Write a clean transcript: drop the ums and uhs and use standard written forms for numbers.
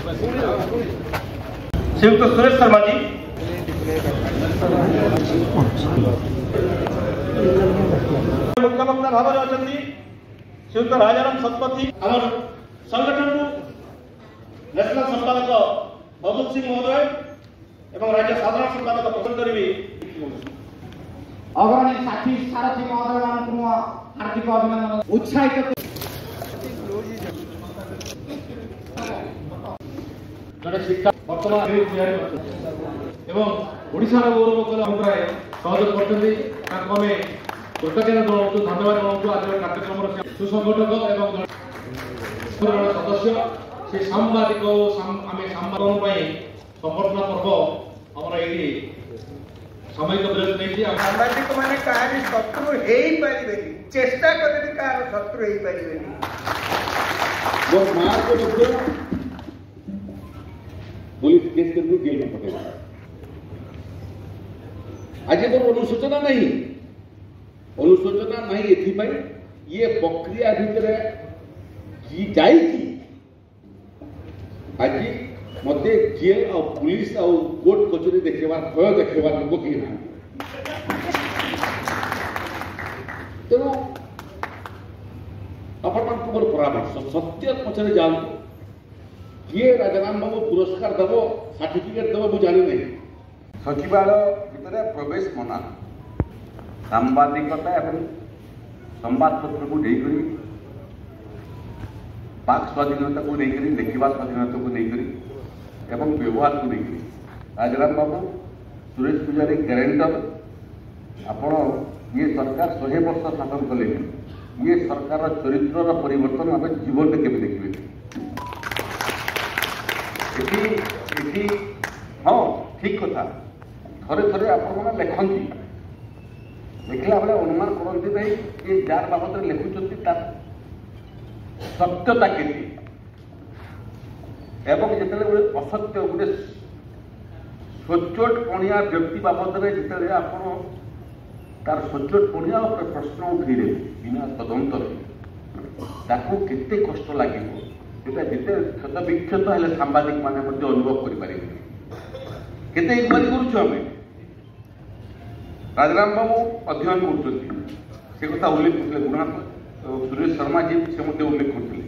श्रीयुक्त सुरेश शर्मा जी, मुख्य वक्ता भाव अच्छा श्रीयुक्त राजाराम शतपथी, आम संगठन नेशनल संपादक अवधूत सिंह महोदय एवं राज्य साधारण संपादक प्रदान करी अग्रणी साथी सारथी महोदय हार्दिक अभिनंदन उत्साहित जड़े शिक्षा बर्तमान एवं ओडिशार गौरव कलाय सहयोग करते कृतज्ञता जनाऊँ धन्यवाद जनाऊँ। आज कार्यक्रम सुसंगठक एवं सदस्य से सांबादिक आम सांबादन संबर्धना पर्व आम ये सामयिक विरोध नहीं सांबादिक मैंने कहानी शत्रु हो पारे चेष्टा करें कह शत्रु हो पारे पुलिस केस करके जेल में पकड़ा। आज तो अनुसूचना नहीं एथिपाई ये प्रक्रिया भितर आज मत जेल आ पुलिस आ कोर्ट कचेरी देखार भय देखार लोक कि ना तेणु आपण मोर परामर्श सत्य पचरे जातु किए राजाराम बाबू पुरस्कार देव सर्टिफिकेट देव मुझे जानी नहीं। सचिवालय भितर प्रवेश मना सांबादिकता एवं संवादपत्र को लेकर वाक स्वाधीनता को लेकर लिखा स्वाधीनता को लेकर एवं व्यवहार को लेकर राजाराम बाबू सुरेश पूजारी ग्यारेंटर आपण ये सरकार 100 वर्ष शासन कले ये सरकार चरित्र परिवर्तन आप जीवन में केवे देखिए हाँ ठीक कथा थे थे आप लिखती लिखला बेले अनुमान करते भाई ये जार बाबद लिखुंट सत्यता के गोटे असत्य गोटे सचोट पणिया व्यक्ति बाबद जिते आप तार सचोट पणिया प्रश्न उठेले बिना तदंत केते कष्ट लगे এটা যেতে ক্ষত বিক্ষত হলে সাংবাদিক মানে মধ্যে অনুভব করি পারিবে কেতে ইনকোয়ারি করছু আমি রাজারাম বাবু অধ্যয়ন করছেন সে কথা উল্লেখ করলে গুণা সুরেশ শর্মা জি সে মধ্যে উল্লেখ করছিলেন।